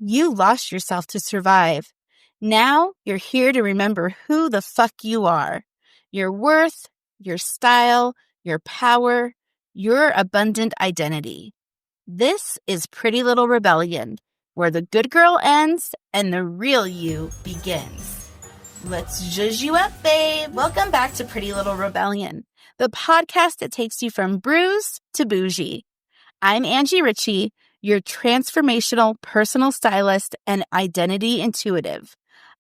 You lost yourself to survive. Now you're here to remember who the fuck you are. Your worth, your style, your power, your abundant identity. This is Pretty Little Rebellion, where the good girl ends and the real you begins. Let's zhuzh you up, babe. Welcome back to Pretty Little Rebellion, the podcast that takes you from bruised to bougie. I'm Angie Ritchie, your transformational personal stylist and identity intuitive.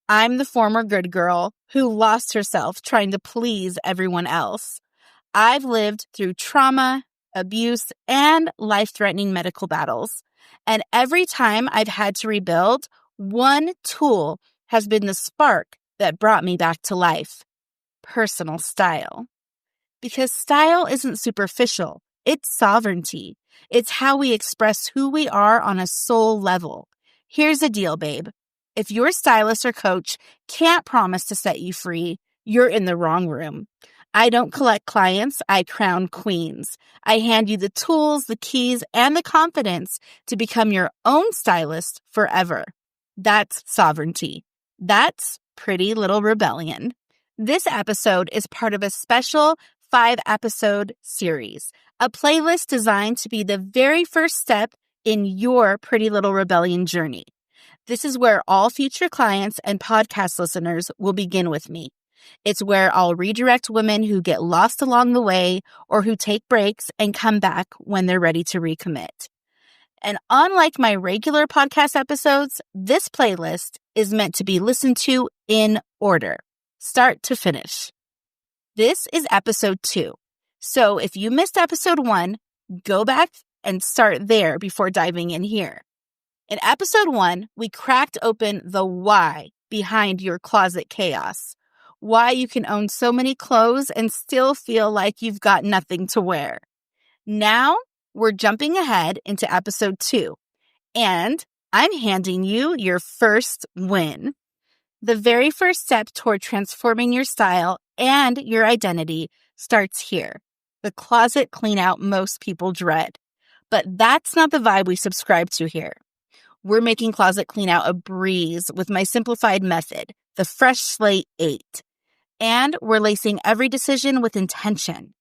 I'm the former good girl who lost herself trying to please everyone else. I've lived through trauma, abuse, and life-threatening medical battles. And every time I've had to rebuild, one tool has been the spark that brought me back to life: personal style. Because style isn't superficial, it's sovereignty. It's how we express who we are on a soul level. Here's the deal, babe. If your stylist or coach can't promise to set you free, you're in the wrong room. I don't collect clients, I crown queens. I hand you the tools, the keys, and the confidence to become your own stylist forever. That's sovereignty. That's Pretty Little Rebellion. This episode is part of a special 5-episode series, a playlist designed to be the very first step in your Pretty Little Rebellion journey. This is where all future clients and podcast listeners will begin with me. It's where I'll redirect women who get lost along the way or who take breaks and come back when they're ready to recommit. And unlike my regular podcast episodes, this playlist is meant to be listened to in order, start to finish. This is episode 2. So if you missed episode 1, go back and start there before diving in here. In episode 1, we cracked open the why behind your closet chaos. Why you can own so many clothes and still feel like you've got nothing to wear. Now we're jumping ahead into episode 2, and I'm handing you your first win. The very first step toward transforming your style and your identity starts here, the closet clean out most people dread. But that's not the vibe we subscribe to here. We're making closet clean out a breeze with my simplified method, the Fresh Slate 8. And we're lacing every decision with intention.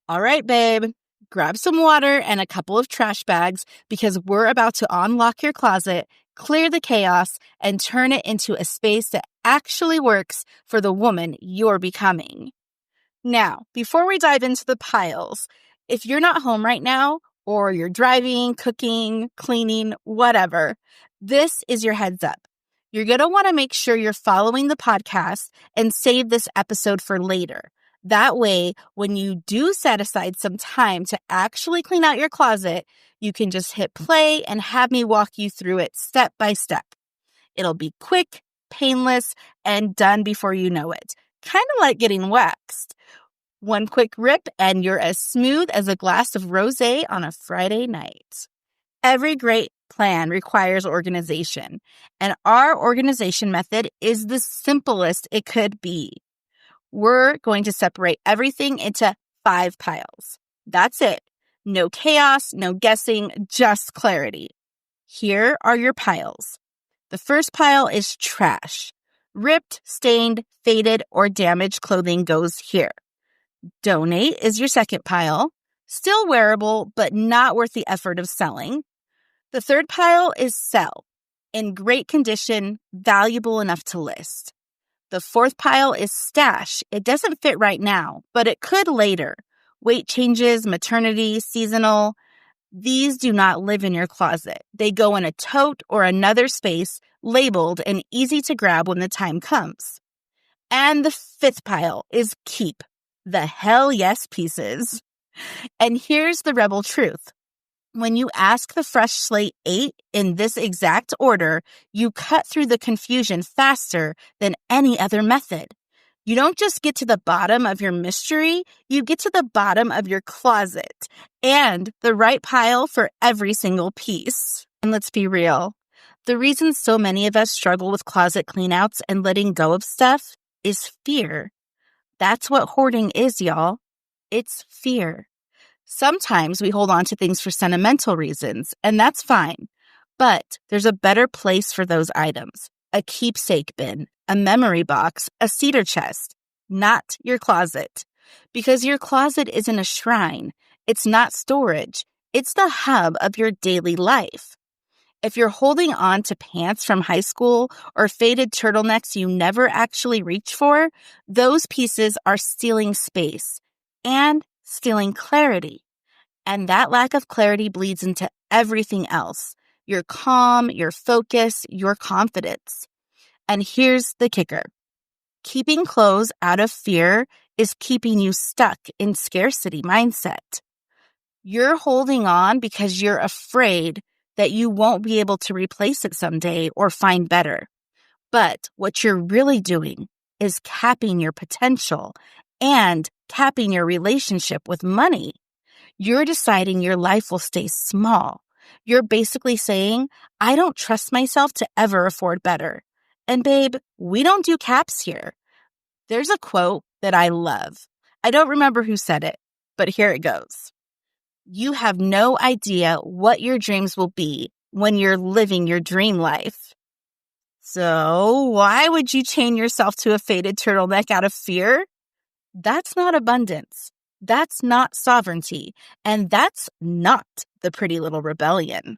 All right, babe, grab some water and a couple of trash bags because we're about to unlock your closet, clear the chaos, and turn it into a space that actually works for the woman you're becoming. Now, before we dive into the piles, if you're not home right now, or you're driving, cooking, cleaning, whatever, this is your heads up. You're going to want to make sure you're following the podcast and save this episode for later. That way, when you do set aside some time to actually clean out your closet, you can just hit play and have me walk you through it step by step. It'll be quick, painless, and done before you know it. Kind of like getting waxed. One quick rip and you're as smooth as a glass of rosé on a Friday night. Every great plan requires organization, and our organization method is the simplest it could be. We're going to separate everything into 5 piles. That's it. No chaos, no guessing, just clarity. Here are your piles. The first pile is trash. Ripped, stained, faded, or damaged clothing goes here. Donate is your second pile. Still wearable, but not worth the effort of selling. The third pile is sell. In great condition, valuable enough to list. The fourth pile is stash. It doesn't fit right now, but it could later. Weight changes, maternity, seasonal. These do not live in your closet. They go in a tote or another space labeled and easy to grab when the time comes. And the fifth pile is keep. The hell yes pieces. And here's the rebel truth. When you ask the Fresh Slate 8 in this exact order, you cut through the confusion faster than any other method. You don't just get to the bottom of your mystery, you get to the bottom of your closet and the right pile for every single piece. And let's be real. The reason so many of us struggle with closet cleanouts and letting go of stuff is fear. That's what hoarding is, y'all. It's fear. Sometimes we hold on to things for sentimental reasons, and that's fine. But there's a better place for those items. A keepsake bin, a memory box, a cedar chest, not your closet. Because your closet isn't a shrine. It's not storage. It's the hub of your daily life. If you're holding on to pants from high school or faded turtlenecks you never actually reach for, those pieces are stealing space and stealing clarity. And that lack of clarity bleeds into everything else: your calm, your focus, your confidence. And here's the kicker. Keeping clothes out of fear is keeping you stuck in scarcity mindset. You're holding on because you're afraid that you won't be able to replace it someday or find better. But what you're really doing is capping your potential and capping your relationship with money. You're deciding your life will stay small. You're basically saying, I don't trust myself to ever afford better. And babe, we don't do caps here. There's a quote that I love. I don't remember who said it, but here it goes. You have no idea what your dreams will be when you're living your dream life. So why would you chain yourself to a faded turtleneck out of fear? That's not abundance. That's not sovereignty. And that's not the Pretty Little Rebellion.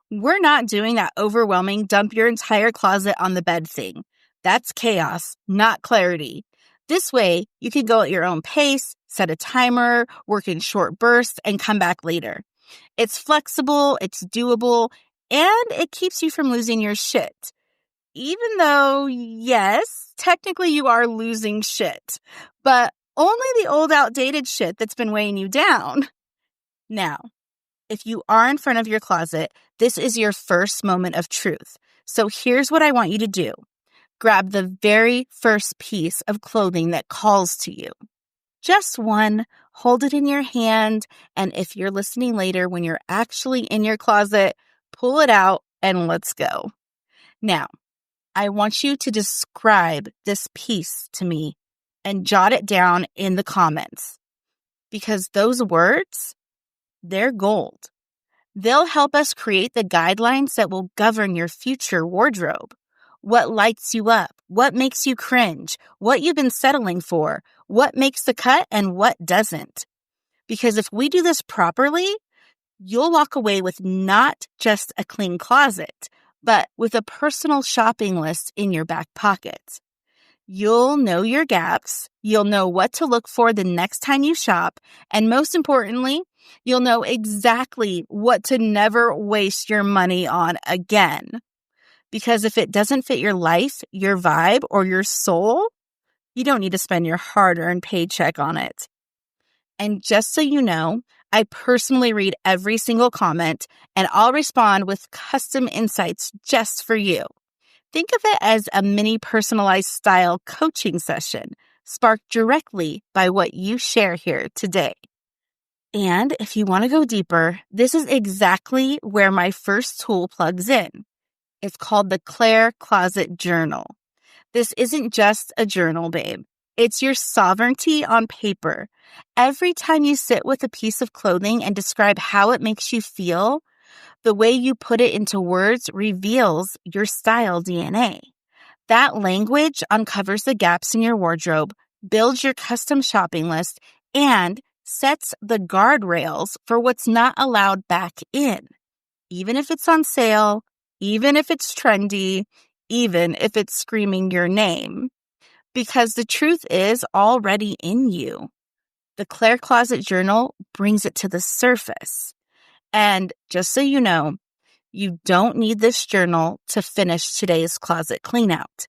We're not doing that overwhelming dump your entire closet on the bed thing. That's chaos, not clarity. This way, you can go at your own pace, set a timer, work in short bursts, and come back later. It's flexible, it's doable, and it keeps you from losing your shit. Even though, yes, technically you are losing shit, but only the old outdated shit that's been weighing you down. Now, if you are in front of your closet, this is your first moment of truth. So here's what I want you to do. Grab the very first piece of clothing that calls to you. Just one, hold it in your hand, and if you're listening later when you're actually in your closet, pull it out and let's go. Now, I want you to describe this piece to me and jot it down in the comments, because those words, they're gold. They'll help us create the guidelines that will govern your future wardrobe. What lights you up? What makes you cringe? What you've been settling for? What makes the cut and what doesn't? Because if we do this properly, you'll walk away with not just a clean closet, but with a personal shopping list in your back pocket. You'll know your gaps, you'll know what to look for the next time you shop, and most importantly, you'll know exactly what to never waste your money on again. Because if it doesn't fit your life, your vibe, or your soul, you don't need to spend your hard-earned paycheck on it. And just so you know, I personally read every single comment, and I'll respond with custom insights just for you. Think of it as a mini personalized style coaching session, sparked directly by what you share here today. And if you want to go deeper, this is exactly where my first tool plugs in. It's called the Clair Closet Journal. This isn't just a journal, babe. It's your sovereignty on paper. Every time you sit with a piece of clothing and describe how it makes you feel, the way you put it into words reveals your style DNA. That language uncovers the gaps in your wardrobe, builds your custom shopping list, and sets the guardrails for what's not allowed back in. Even if it's on sale, even if it's trendy, even if it's screaming your name. Because the truth is already in you. The Clair Closet Journal brings it to the surface. And just so you know, you don't need this journal to finish today's closet cleanout.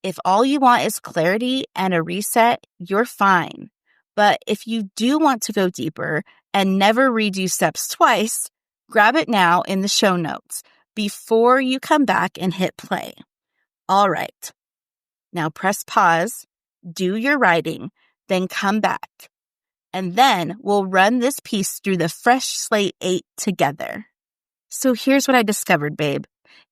If all you want is clarity and a reset, you're fine. But if you do want to go deeper and never redo steps twice, grab it now in the show notes before you come back and hit play. All right. Now press pause, do your writing, then come back. And then we'll run this piece through the Fresh Slate 8 together. So here's what I discovered, babe.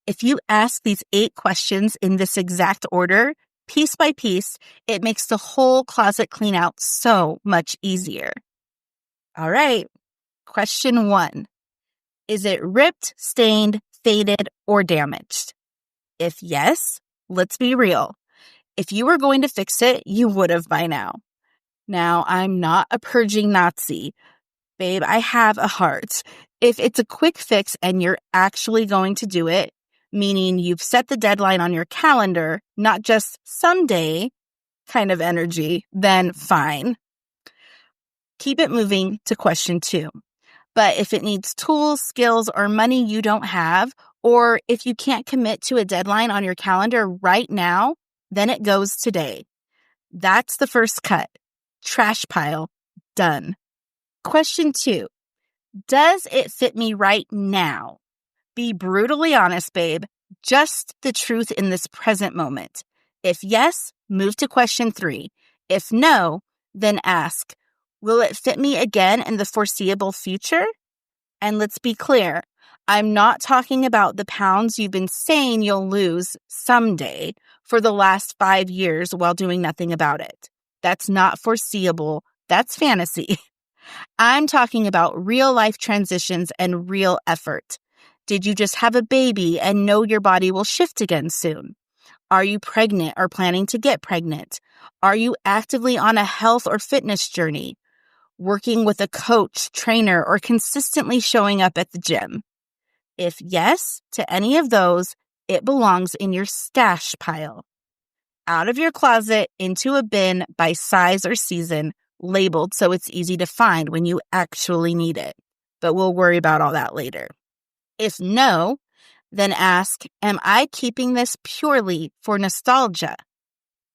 If you ask these 8 questions in this exact order, piece by piece, it makes the whole closet clean out so much easier. All right. Question 1. Is it ripped, stained, faded, or damaged? If yes, let's be real. If you were going to fix it, you would have by now. Now, I'm not a purging Nazi. Babe, I have a heart. If it's a quick fix and you're actually going to do it, meaning you've set the deadline on your calendar, not just someday kind of energy, then fine. Keep it moving to question 2. But if it needs tools, skills, or money you don't have, or if you can't commit to a deadline on your calendar right now, then it goes today. That's the first cut. Trash pile. Done. Question 2. Does it fit me right now? Be brutally honest, babe. Just the truth in this present moment. If yes, move to question 3. If no, then ask, will it fit me again in the foreseeable future? And let's be clear, I'm not talking about the pounds you've been saying you'll lose someday for the last 5 years while doing nothing about it. That's not foreseeable. That's fantasy. I'm talking about real life transitions and real effort. Did you just have a baby and know your body will shift again soon? Are you pregnant or planning to get pregnant? Are you actively on a health or fitness journey? Working with a coach, trainer, or consistently showing up at the gym? If yes to any of those, it belongs in your stash pile. Out of your closet into a bin by size or season, labeled so it's easy to find when you actually need it. But we'll worry about all that later. If no, then ask, am I keeping this purely for nostalgia?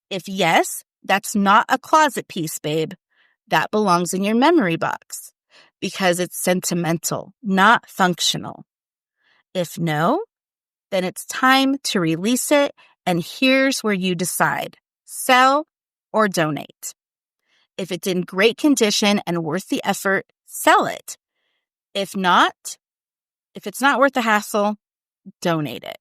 If yes, that's not a closet piece, babe. That belongs in your memory box because it's sentimental, not functional. If no, then it's time to release it, and here's where you decide: sell or donate. If it's in great condition and worth the effort, sell it. If it's not worth the hassle, donate it.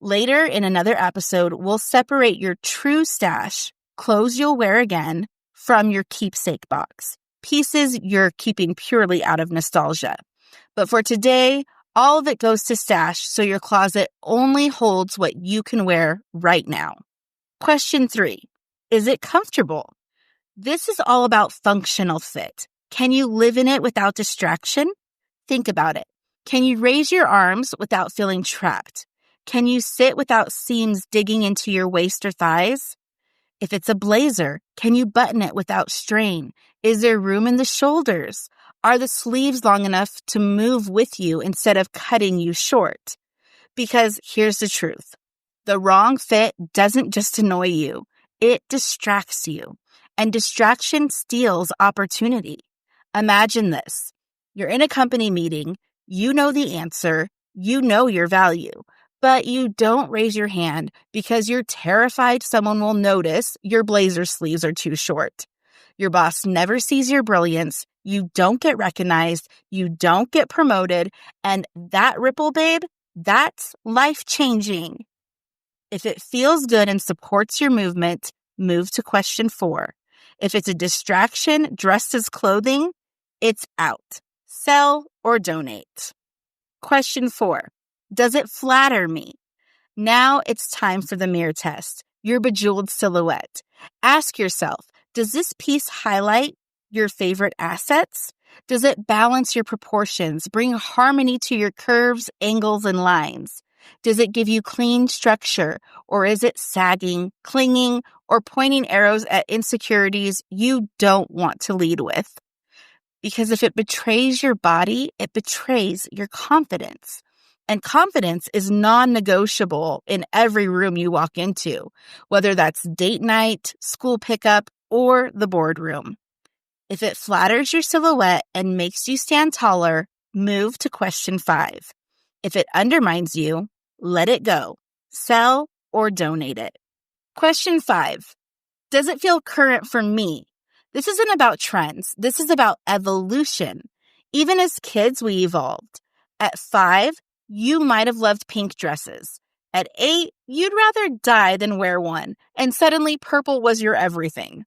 Later in another episode, we'll separate your true stash, clothes you'll wear again, from your keepsake box, pieces you're keeping purely out of nostalgia. But for today, all of it goes to stash so your closet only holds what you can wear right now. Question 3, is it comfortable? This is all about functional fit. Can you live in it without distraction? Think about it. Can you raise your arms without feeling trapped? Can you sit without seams digging into your waist or thighs? If it's a blazer, can you button it without strain? Is there room in the shoulders? Are the sleeves long enough to move with you instead of cutting you short? Because here's the truth. The wrong fit doesn't just annoy you. It distracts you. And distraction steals opportunity. Imagine this. You're in a company meeting. You know the answer. You know your value. But you don't raise your hand because you're terrified someone will notice your blazer sleeves are too short. Your boss never sees your brilliance. You don't get recognized. You don't get promoted. And that ripple, babe, that's life-changing. If it feels good and supports your movement, move to question 4. If it's a distraction dressed as clothing, it's out. Sell or donate. Question 4. Does it flatter me? Now it's time for the mirror test, your bejeweled silhouette. Ask yourself, does this piece highlight your favorite assets? Does it balance your proportions, bring harmony to your curves, angles, and lines? Does it give you clean structure, or is it sagging, clinging, or pointing arrows at insecurities you don't want to lead with? Because if it betrays your body, it betrays your confidence. And confidence is non-negotiable in every room you walk into, whether that's date night, school pickup, or the boardroom. If it flatters your silhouette and makes you stand taller, move to question 5. If it undermines you, let it go. Sell or donate it. Question 5. Does it feel current for me? This isn't about trends. This is about evolution. Even as kids, we evolved. At 5, you might have loved pink dresses. At 8, you'd rather die than wear one, and suddenly purple was your everything.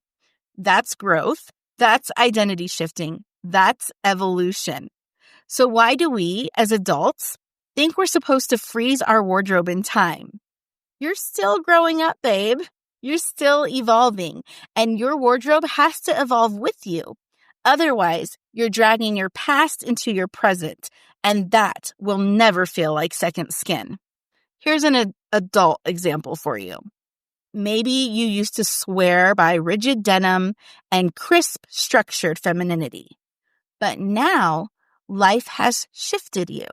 That's growth. That's identity shifting. That's evolution. So why do we, as adults, think we're supposed to freeze our wardrobe in time. You're still growing up, babe. You're still evolving, and your wardrobe has to evolve with you. Otherwise, you're dragging your past into your present, and that will never feel like second skin. Here's an adult example for you. Maybe you used to swear by rigid denim and crisp, structured femininity. But now, life has shifted you.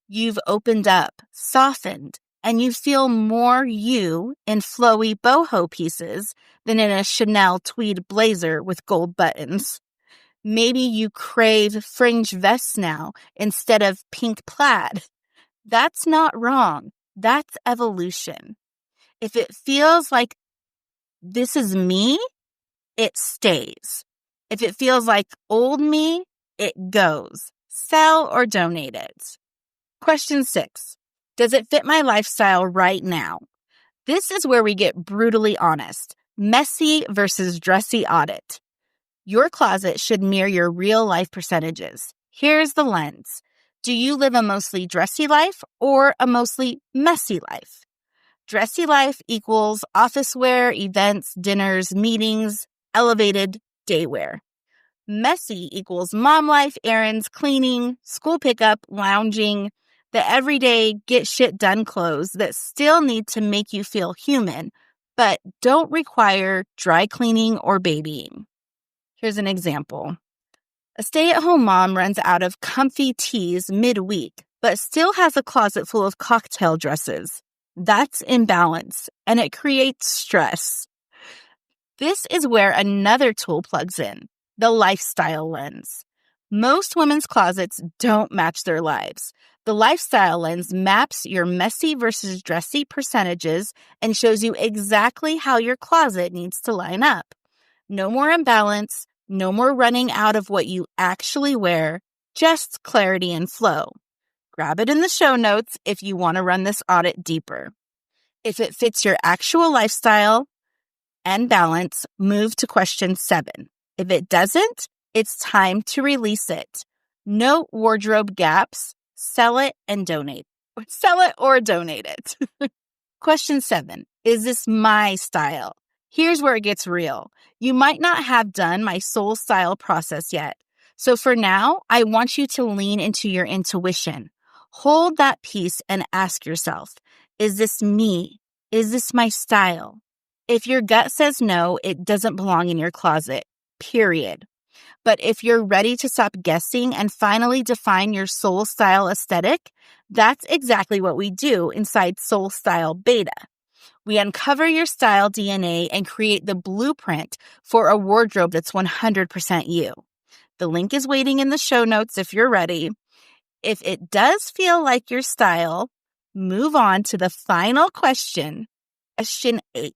You've opened up, softened, and you feel more you in flowy boho pieces than in a Chanel tweed blazer with gold buttons. Maybe you crave fringe vests now instead of pink plaid. That's not wrong. That's evolution. If it feels like this is me, it stays. If it feels like old me, it goes. Sell or donate it. Question 6. Does it fit my lifestyle right now? This is where we get brutally honest. Messy versus dressy audit. Your closet should mirror your real life percentages. Here's the lens. Do you live a mostly dressy life or a mostly messy life? Dressy life equals office wear, events, dinners, meetings, elevated day wear. Messy equals mom life, errands, cleaning, school pickup, lounging, the everyday get shit done clothes that still need to make you feel human, but don't require dry cleaning or babying. Here's an example. A stay-at-home mom runs out of comfy tees midweek, but still has a closet full of cocktail dresses. That's imbalance, and it creates stress. This is where another tool plugs in, the lifestyle lens. Most women's closets don't match their lives. The lifestyle lens maps your messy versus dressy percentages and shows you exactly how your closet needs to line up. No more imbalance, no more running out of what you actually wear, just clarity and flow. Grab it in the show notes if you want to run this audit deeper. If it fits your actual lifestyle and balance, move to question 7. If it doesn't, it's time to release it. No wardrobe gaps. Sell it and donate. Sell it or donate it. Question 7. Is this my style? Here's where it gets real. You might not have done my soul style process yet. So for now, I want you to lean into your intuition. Hold that piece and ask yourself, is this me? Is this my style? If your gut says no, it doesn't belong in your closet, period. But if you're ready to stop guessing and finally define your soul style aesthetic, that's exactly what we do inside Soul Style Beta. We uncover your style DNA and create the blueprint for a wardrobe that's 100% you. The link is waiting in the show notes if you're ready. If it does feel like your style, move on to the final question. Question 8.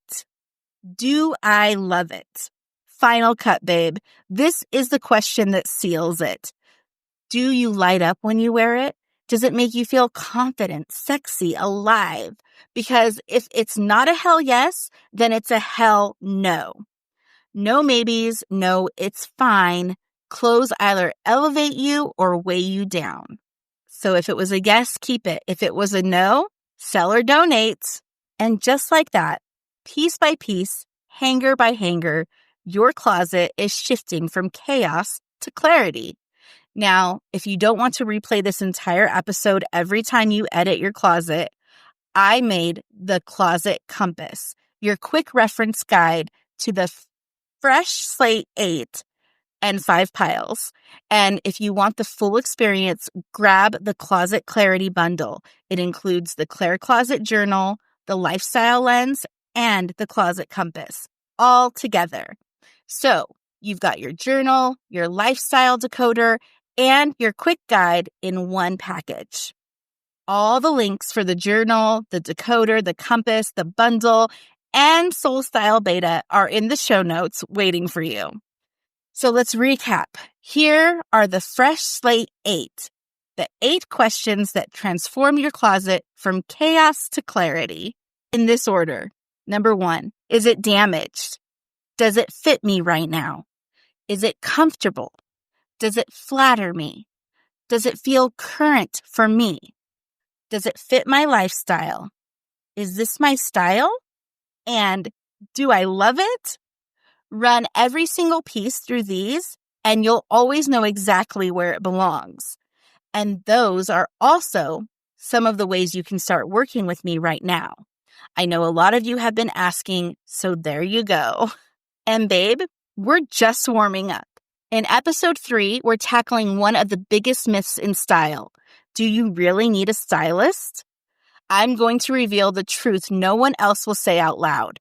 Do I love it? Final cut, babe. This is the question that seals it. Do you light up when you wear it? Does it make you feel confident, sexy, alive? Because if it's not a hell yes, then it's a hell no. No maybes, no, it's fine. Clothes either elevate you or weigh you down. So if it was a yes, keep it. If it was a no, sell or donate. And just like that, piece by piece, hanger by hanger, your closet is shifting from chaos to clarity. Now, if you don't want to replay this entire episode every time you edit your closet, I made the Closet Compass, your quick reference guide to the Fresh Slate 8 and 5 piles. And if you want the full experience, grab the Closet Clarity Bundle. It includes the Clair Closet Journal, the Lifestyle Lens, and the Closet Compass, all together. So you've got your journal, your lifestyle decoder, and your quick guide in one package. All the links for the journal, the decoder, the compass, the bundle, and Soul Style Beta are in the show notes waiting for you. So let's recap. Here are the Fresh Slate 8, the 8 questions that transform your closet from chaos to clarity. In this order. Number 1, is it damaged? Does it fit me right now? Is it comfortable? Does it flatter me? Does it feel current for me? Does it fit my lifestyle? Is this my style? And do I love it? Run every single piece through these, and you'll always know exactly where it belongs. And those are also some of the ways you can start working with me right now. I know a lot of you have been asking, so there you go. And babe, we're just warming up. In episode 3, we're tackling one of the biggest myths in style. Do you really need a stylist? I'm going to reveal the truth no one else will say out loud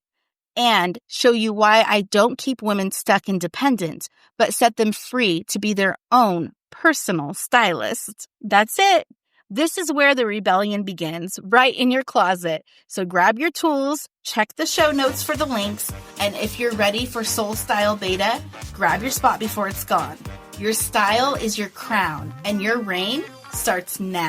and show you why I don't keep women stuck independent, but set them free to be their own personal stylist. That's it. This is where the rebellion begins, right in your closet. So grab your tools, check the show notes for the links, and if you're ready for Soul Style Beta, grab your spot before it's gone. Your style is your crown, and your reign starts now.